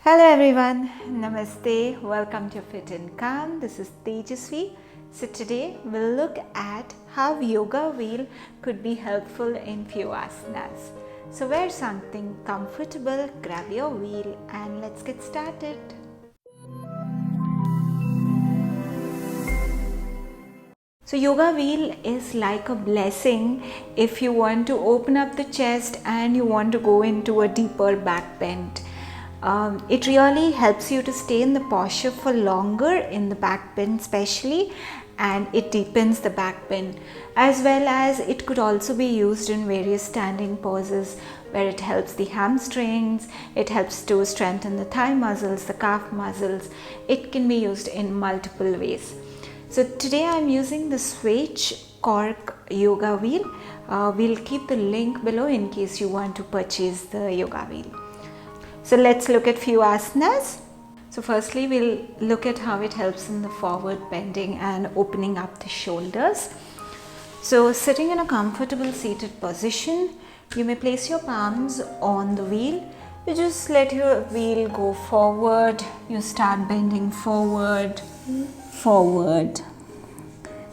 Hello everyone, Namaste, welcome to FitNCalm. This is Tejasvi. So today we'll look at how yoga wheel could be helpful in few asanas. So wear something comfortable, grab your wheel and let's get started. So yoga wheel is like a blessing if you want to open up the chest and you want to go into a deeper back bend. It really helps you to stay in the posture for longer in the back bend especially, and it deepens the back bend, as well as it could also be used in various standing poses where it helps the hamstrings, it helps to strengthen the thigh muscles, the calf muscles. It can be used in multiple ways. So today I'm using the Switch Cork yoga wheel. We'll keep the link below in case you want to purchase the yoga wheel. So let's look at few asanas. So firstly we'll look at how it helps in the forward bending and opening up the shoulders. So sitting in a comfortable seated position, you may place your palms on the wheel. You just let your wheel go forward. You start bending forward, forward.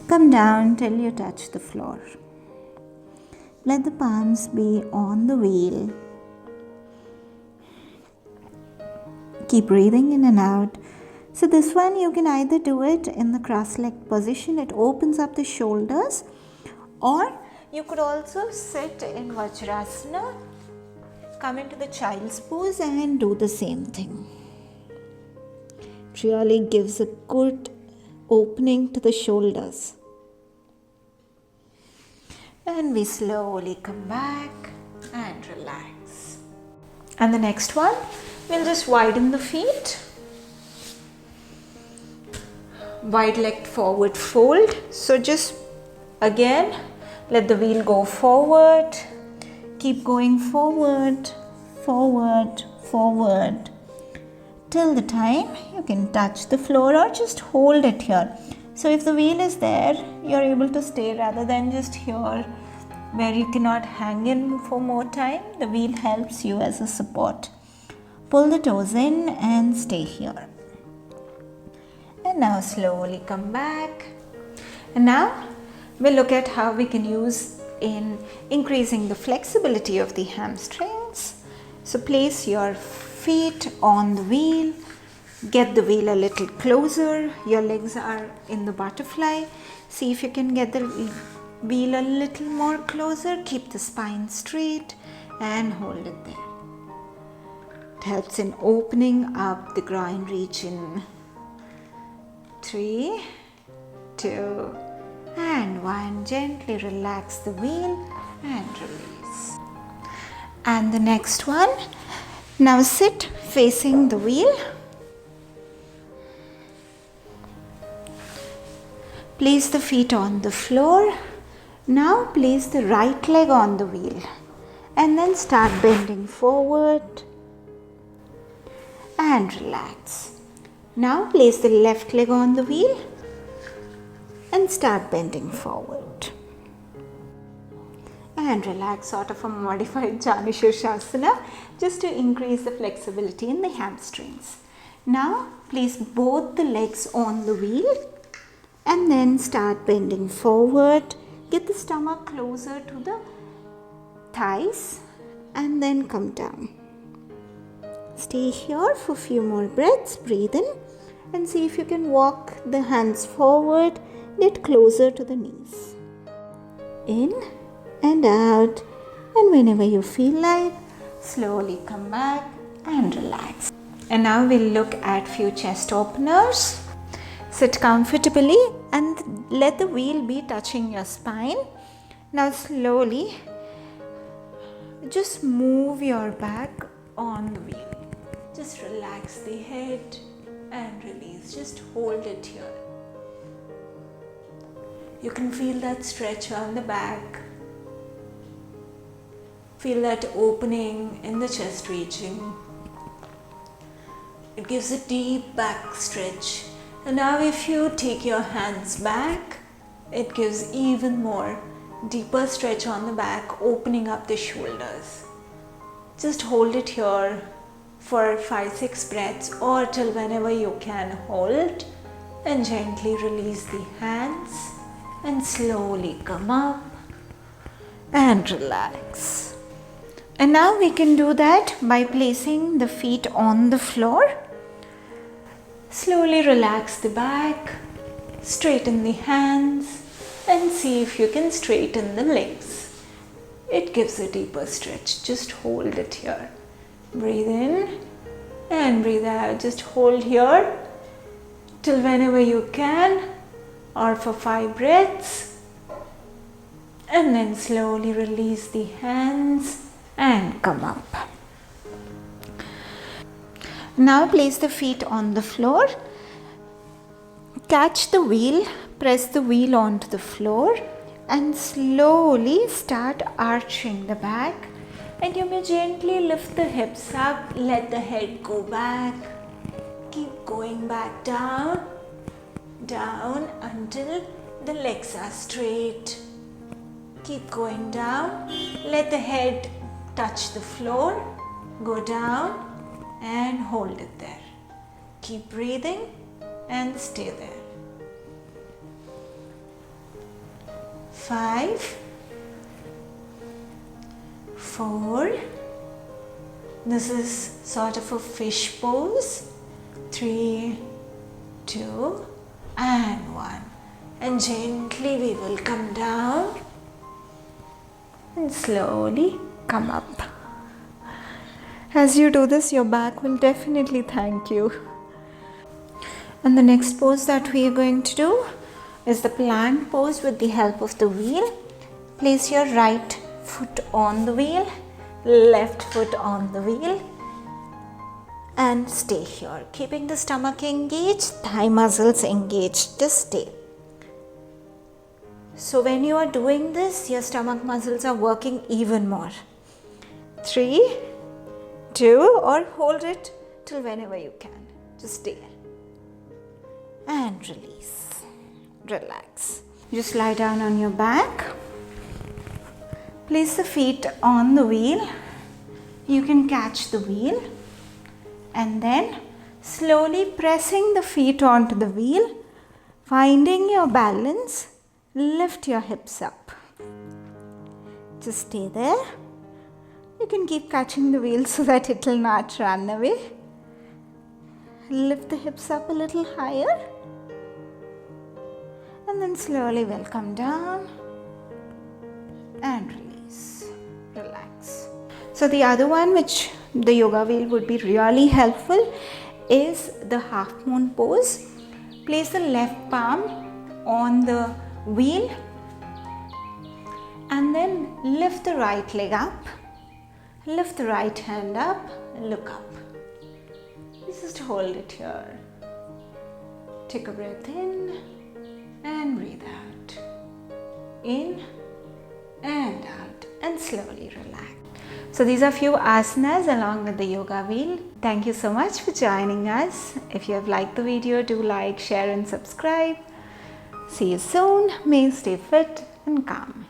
Come down till you touch the floor. Let the palms be on the wheel. Keep breathing in and out. So this one you can either do it in the cross-legged position, it opens up the shoulders, or you could also sit in Vajrasana, come into the child's pose and do the same thing. It really gives a good opening to the shoulders. And we slowly come back and relax. And the next one, we'll just widen the feet. Wide legged forward fold. So just again, let the wheel go forward. Keep going forward, forward, forward. Till the time you can touch the floor or just hold it here. So if the wheel is there, you're able to stay rather than just here where you cannot hang in for more time. The wheel helps you as a support. Pull the toes in and stay here. And now slowly come back. And now we'll look at how we can use in increasing the flexibility of the hamstrings. So place your feet on the wheel. Get the wheel a little closer. Your legs are in the butterfly. See if you can get the wheel a little more closer. Keep the spine straight and hold it there. Helps in opening up the groin region. 3, 2, and 1. Gently relax the wheel and release. And the next one. Now sit facing the wheel. Place the feet on the floor. Now place the right leg on the wheel. And then start bending forward. And relax. Now place the left leg on the wheel and start bending forward. And relax, sort of a modified Janu Sheershasana, just to increase the flexibility in the hamstrings. Now place both the legs on the wheel and then start bending forward. Get the stomach closer to the thighs and then come down. Stay here for a few more breaths. Breathe in and see if you can walk the hands forward. Get closer to the knees. In and out. And whenever you feel like, slowly come back and relax. And now we'll look at few chest openers. Sit comfortably and let the wheel be touching your spine. Now slowly just move your back on the wheel. Just relax the head and release. Just hold it here. You can feel that stretch on the back. Feel that opening in the chest region. It gives a deep back stretch. And now if you take your hands back, it gives even more deeper stretch on the back, opening up the shoulders. Just hold it here for 5-6 breaths or till whenever you can hold, and gently release the hands and slowly come up and relax. And now we can do that by placing the feet on the floor. Slowly relax the back, straighten the hands, and see if you can straighten the legs. It gives a deeper stretch. Just hold it here. Breathe in and breathe out. Just hold here till whenever you can, or for 5 breaths, and then slowly release the hands and come up. Now place the feet on the floor. Catch the wheel, press the wheel onto the floor, and slowly start arching the back. And you may gently lift the hips up, let the head go back. Keep going back down, down until the legs are straight. Keep going down, let the head touch the floor, go down and hold it there. Keep breathing and stay there. 5, 4, this is sort of a fish pose. 3, 2 and 1, and gently we will come down and slowly come up. As you do this, your back will definitely thank you. And the next pose that we are going to do is the plank pose with the help of the wheel. Place your right foot on the wheel, left foot on the wheel, and stay here, keeping the stomach engaged, thigh muscles engaged. Just stay. So when you are doing this, your stomach muscles are working even more. 3, 2, or hold it till whenever you can. Just stay and release. Relax. Just lie down on your back. Place the feet on the wheel. You can catch the wheel, and then slowly pressing the feet onto the wheel, finding your balance, lift your hips up. Just stay there. You can keep catching the wheel so that it will not run away. Lift the hips up a little higher, and then slowly we'll come down and release. Relax. So the other one which the yoga wheel would be really helpful is the half moon pose. Place the left palm on the wheel and then lift the right leg up, lift the right hand up, look up. Just hold it here. Take a breath in and breathe out. In and out, and slowly relax. So these are few asanas along with the yoga wheel. Thank you so much for joining us. If you have liked the video, do like, share and subscribe. See you soon. May you stay fit and calm.